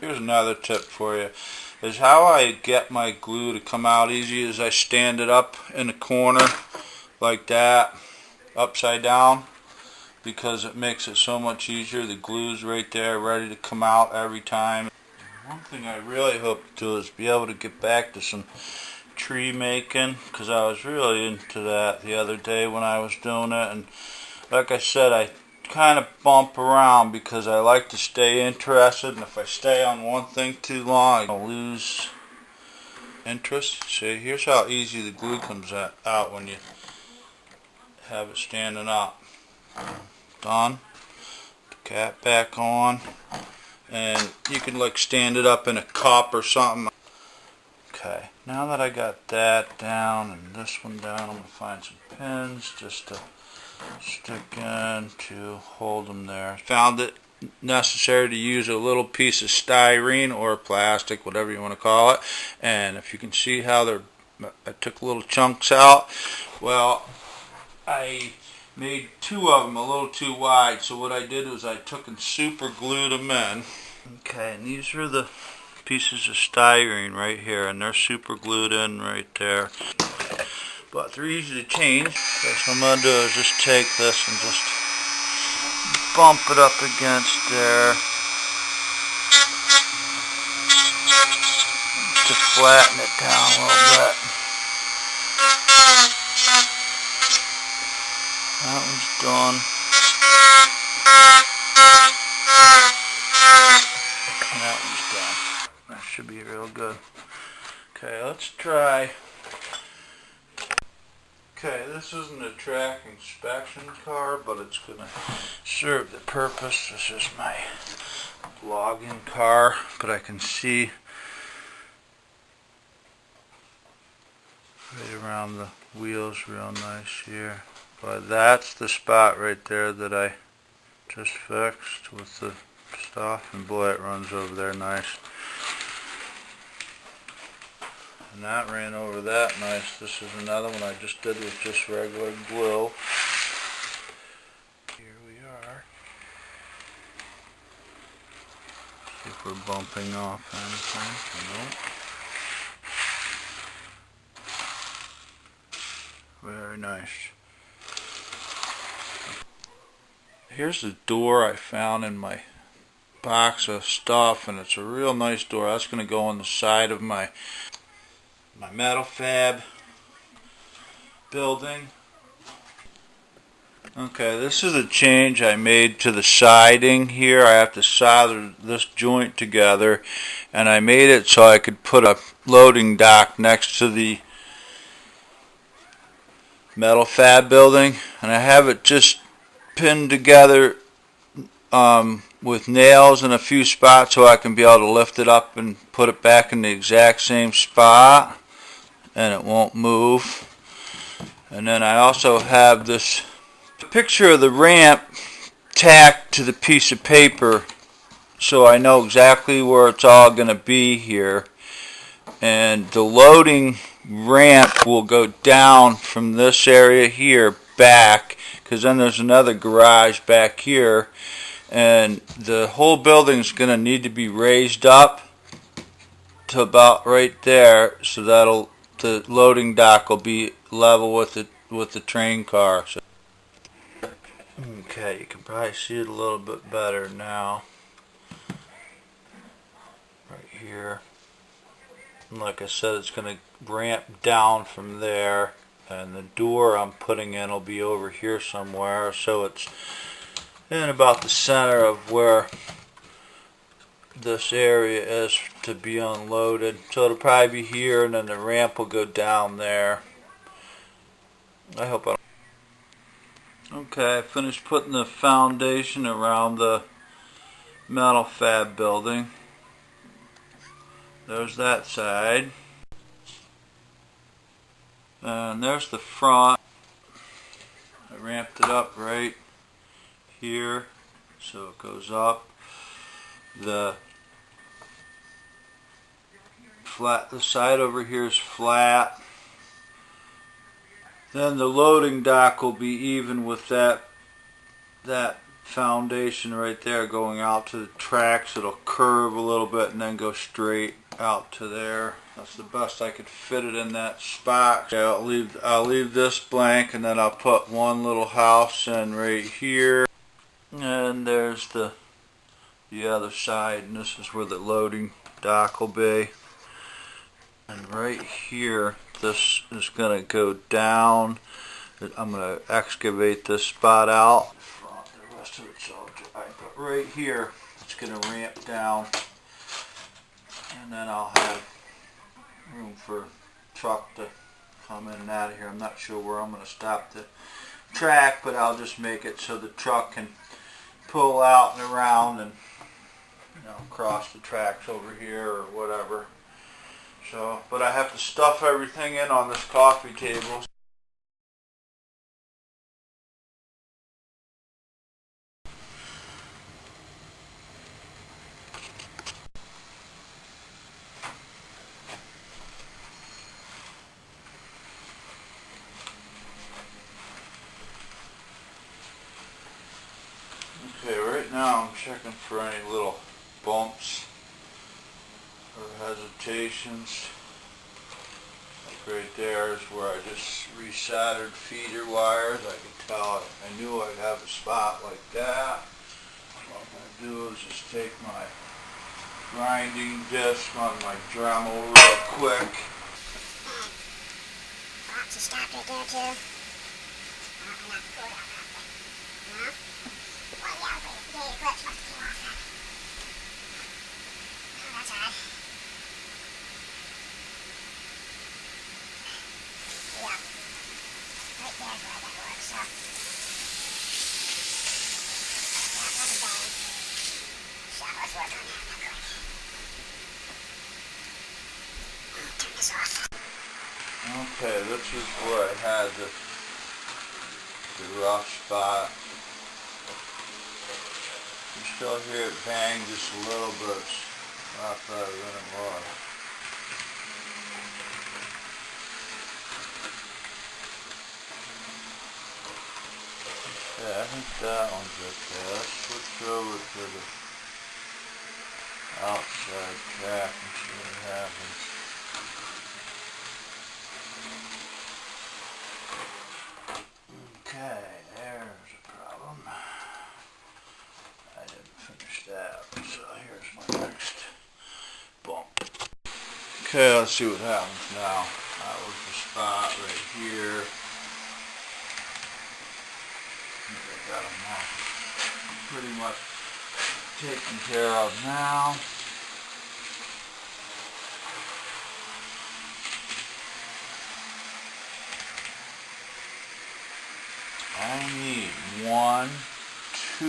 Here's another tip for you, is how I get my glue to come out easy is I stand it up in the corner like that, upside down, because it makes it so much easier. The glue's right there ready to come out every time. One thing I really hope to do is be able to get back to some tree making, because I was really into that the other day when I was doing it. And like I said, I kind of bump around because I like to stay interested, and if I stay on one thing too long, I'll lose interest. See, here's how easy the glue comes out when you have it standing up. Done. The cap back on, and you can like stand it up in a cup or something. Okay, now that I got that down and this one down, I'm going to find some pins just to stick in to hold them there. Found it necessary to use a little piece of styrene or plastic, whatever you want to call it. And if you can see how I took little chunks out. Well, I made two of them a little too wide, so what I did was I took and super glued them in. Okay, and these are the pieces of styrene right here, and they're super glued in right there. But they're easy to change. So what I'm going to do is just take this and just bump it up against there to flatten it down a little bit. That one's done. And that one's done. That should be real good. Okay, let's try. Okay, this isn't a track inspection car, but it's going to serve the purpose. This is my logging car, but I can see right around the wheels real nice here. But that's the spot right there that I just fixed with the stuff, and boy, it runs over there nice. And that ran over that nice. This is another one I just did with just regular glue. Here we are. See if we're bumping off anything. Nope. Very nice. Here's the door I found in my box of stuff, and it's a real nice door. That's going to go on the side of my metal fab building. Okay, this is a change I made to the siding here. I have to solder this joint together, and I made it so I could put a loading dock next to the metal fab building, and I have it just pinned together with nails in a few spots so I can be able to lift it up and put it back in the exact same spot, and it won't move. And then I also have this picture of the ramp tacked to the piece of paper so I know exactly where it's all going to be here. And the loading ramp will go down from this area here back, because then there's another garage back here, and the whole building is going to need to be raised up to about right there, so the loading dock will be level with the train car. So, okay, you can probably see it a little bit better now. Right here. And like I said, it's going to ramp down from there, and the door I'm putting in will be over here somewhere, so it's in about the center of where this area is to be unloaded. So it'll probably be here, and then the ramp will go down there. I hope I don't. Okay, I finished putting the foundation around the metal fab building. There's that side. And there's the front. I ramped it up right here so it goes up. The side over here is flat. Then the loading dock will be even with that foundation right there going out to the tracks. It'll curve a little bit and then go straight out to there. That's the best I could fit it in that spot. Okay, I'll leave this blank, and then I'll put one little house in right here. And there's the other side, and this is where the loading dock will be. And right here, this is going to go down. I'm going to excavate this spot out. The rest of it's all dry, but right here, it's going to ramp down, and then I'll have room for truck to come in and out of here. I'm not sure where I'm going to stop the track, but I'll just make it so the truck can pull out and around and, you know, cross the tracks over here or whatever. So, but I have to stuff everything in on this coffee table. Okay, right now I'm checking for any little bumps or hesitations. Like right there is where I just resoldered feeder wires. I could tell I knew I'd have a spot like that. What I'm going to do is just take my grinding disc on my Dremel real quick. Lots of stock right there too. Okay, this is where I had the rough spot. You still hear it bang just a little bit. It's not better than it was. Yeah, I think that one's okay. Let's switch over to the outside track and see what happens. Okay, there's a problem. I didn't finish that, so here's my next bump. Okay, let's see what happens now. That was the spot right here. I got them all pretty much taken care of now. I need 1, 2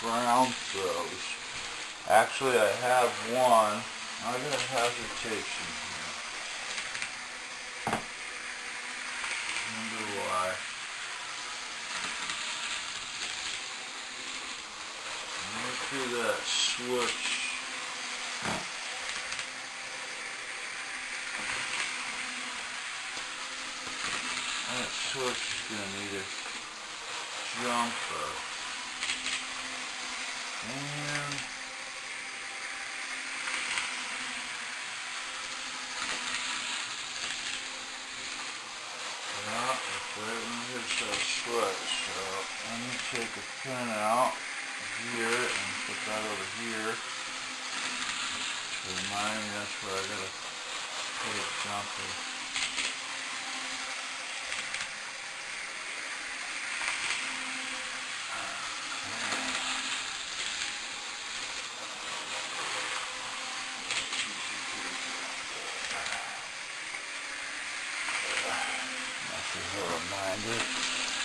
ground throws. Actually, I have one. I got a hesitation here. Wonder why. Look through that switch. That switch is going to need a jumper. And yeah, it's right when it hits that switch. So let me take a pin out here and put that over here. To remind me that's where I got to put a jumper.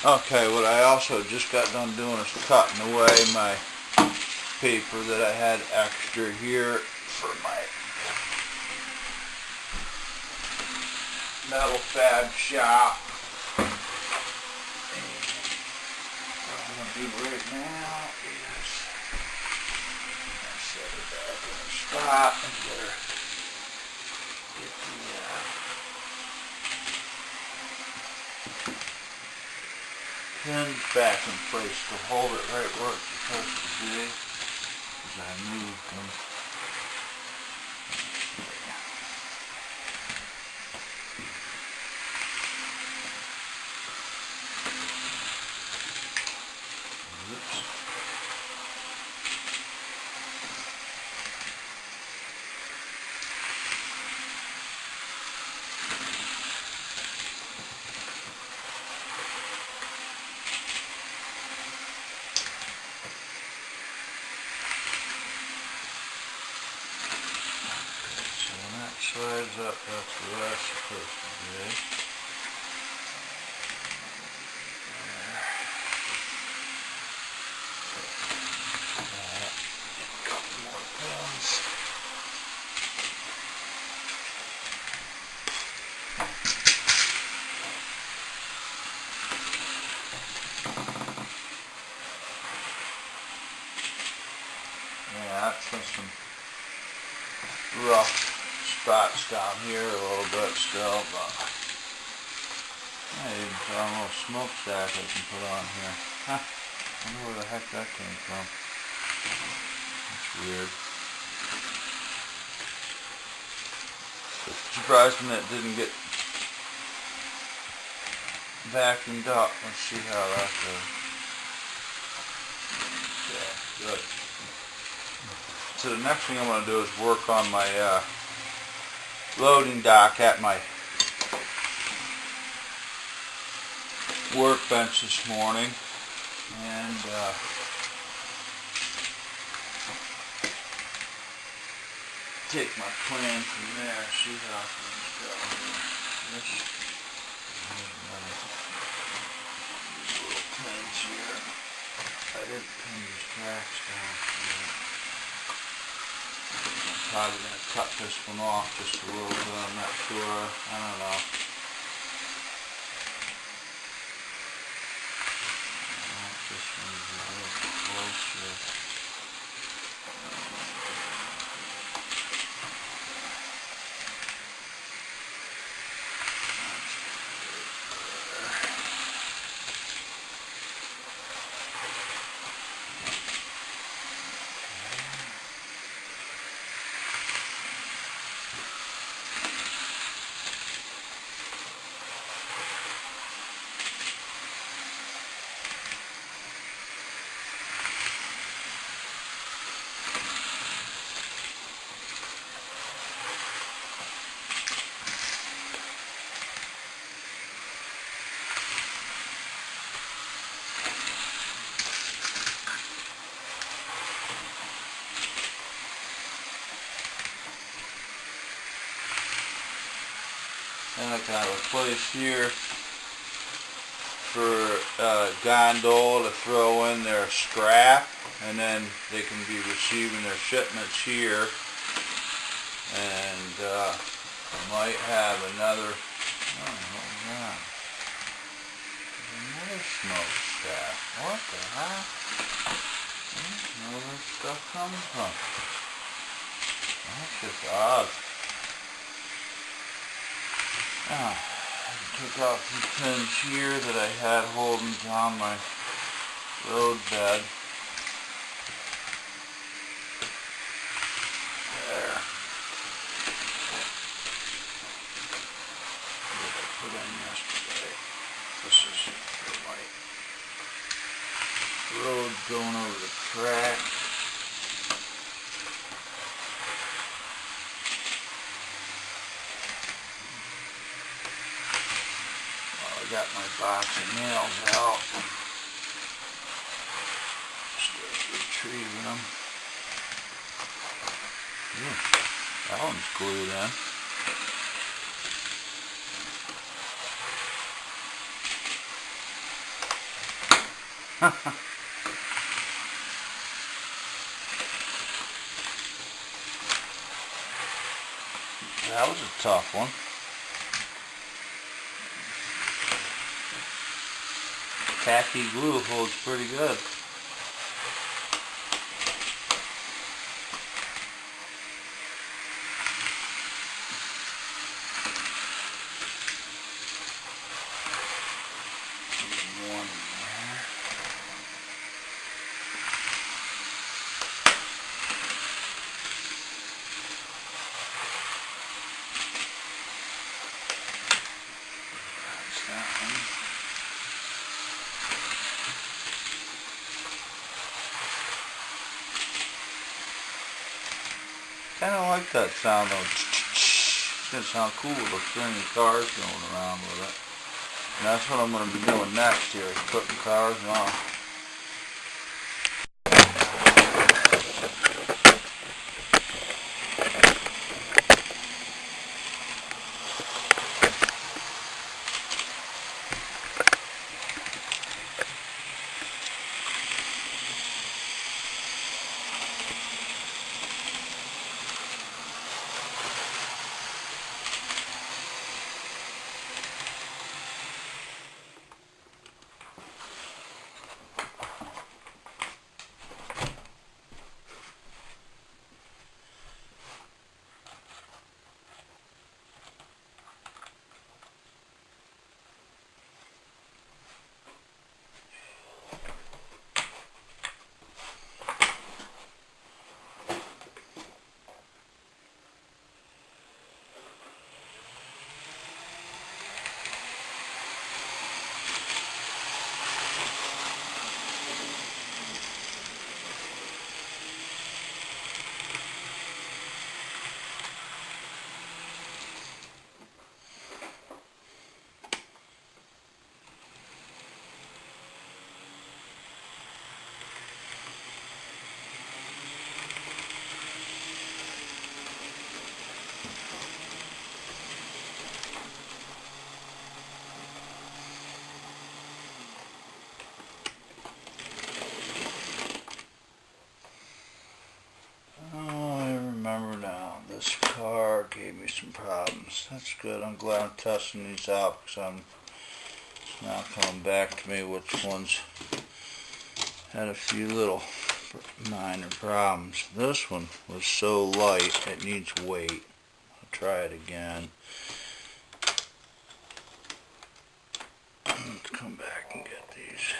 Okay, what I also just got done doing is cutting away my paper that I had extra here for my metal fab shop. And what I'm going to do right now is set it back in the spot and get the pin back in place to hold it right where it's supposed to be. as I moved them. Oops. So when that slides up, that's the way it's supposed to be. A couple more pins. Yeah, that's some rough spots down here a little bit still, but I even found a little smokestack I can put on here. Huh, I wonder where the heck that came from. That's weird. It's surprising that it didn't get vacuumed up. Let's see how that goes. Yeah, good. So the next thing I'm going to do is work on my loading dock at my workbench this morning, and take my plan from there, see how things go. These little pins here, I didn't pin these tracks down here. I'm probably going to cut this one off just a little bit, I'm not sure, I don't know. This one's a little closer. And I got a place here for a gondola to throw in their scrap, and then they can be receiving their shipments here. And I might have another, oh, what was that? Another smokestack. What the heck? Where does this stuff come from? That's just odd. I took out some pins here that I had holding down my road bed. There. That I put in yesterday. This is for my road going over the track. Got my box of nails out. Start retrieving them. Yeah, that one's glued in. That was a tough one. Tacky glue holds pretty good. One there. kind of like that sound though. It's gonna sound cool with stringing cars going around with it. And that's what I'm gonna be doing next year, is putting cars on. This car gave me some problems. That's good. I'm glad I'm testing these out, because I'm now coming back to me which ones had a few little minor problems. This one was so light it needs weight. I'll try it again. Let's come back and get these.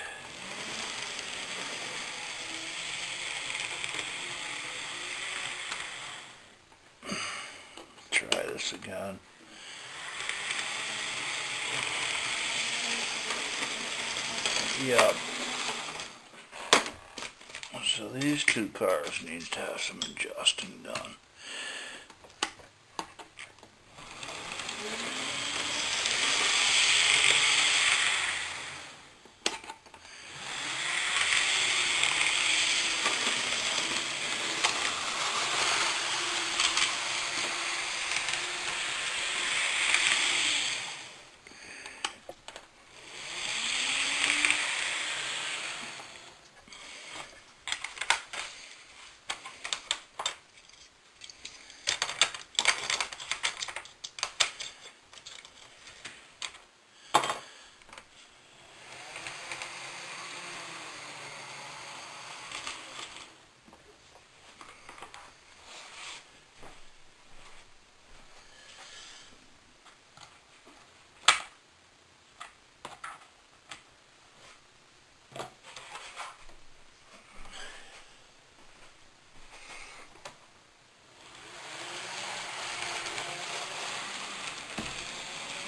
Try this again. Yep. So these two cars need to have some adjusting done.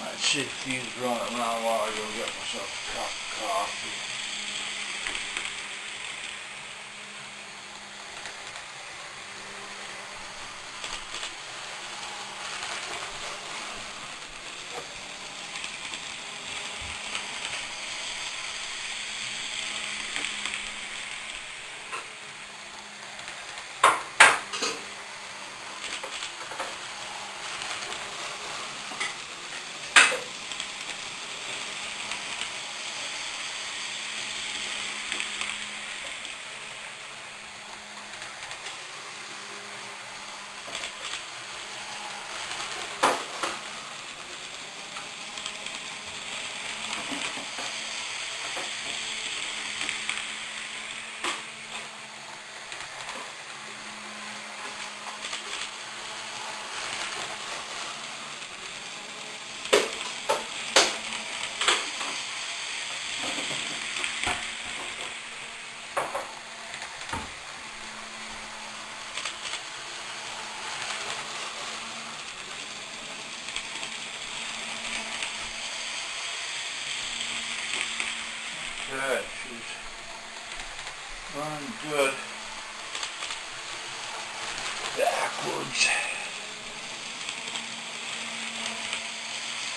Let's see if these run around while I go get myself a cup of coffee. Good, she's running good. Back backwards.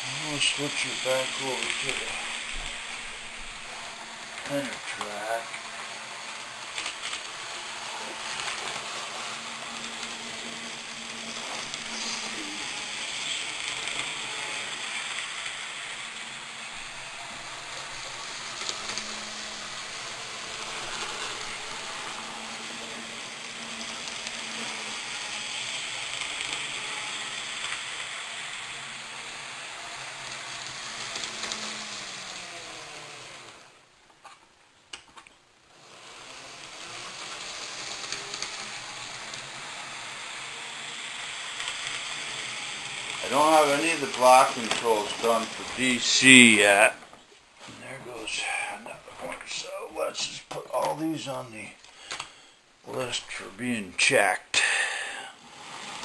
I'm going to switch it back over to the inner track. I don't have any of the block controls done for DC yet. And there goes another one. So let's just put all these on the list for being checked.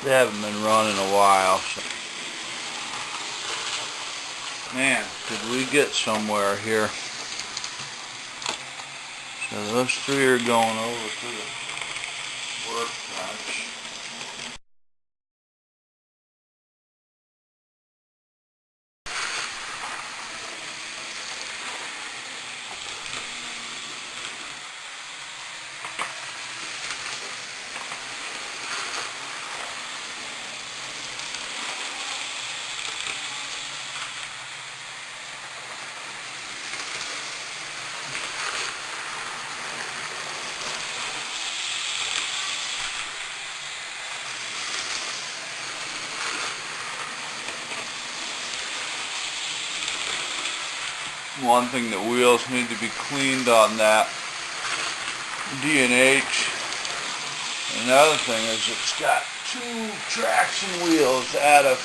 They haven't been running a while. So. Man, did we get somewhere here. So those three are going over to the workbench. One thing, the wheels need to be cleaned on that D&H. Another thing is it's got 2 traction wheels out of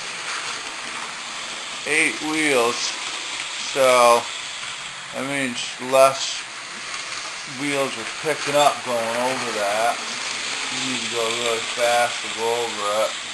8 wheels. So that means less wheels are picking up going over that. You need to go really fast to go over it.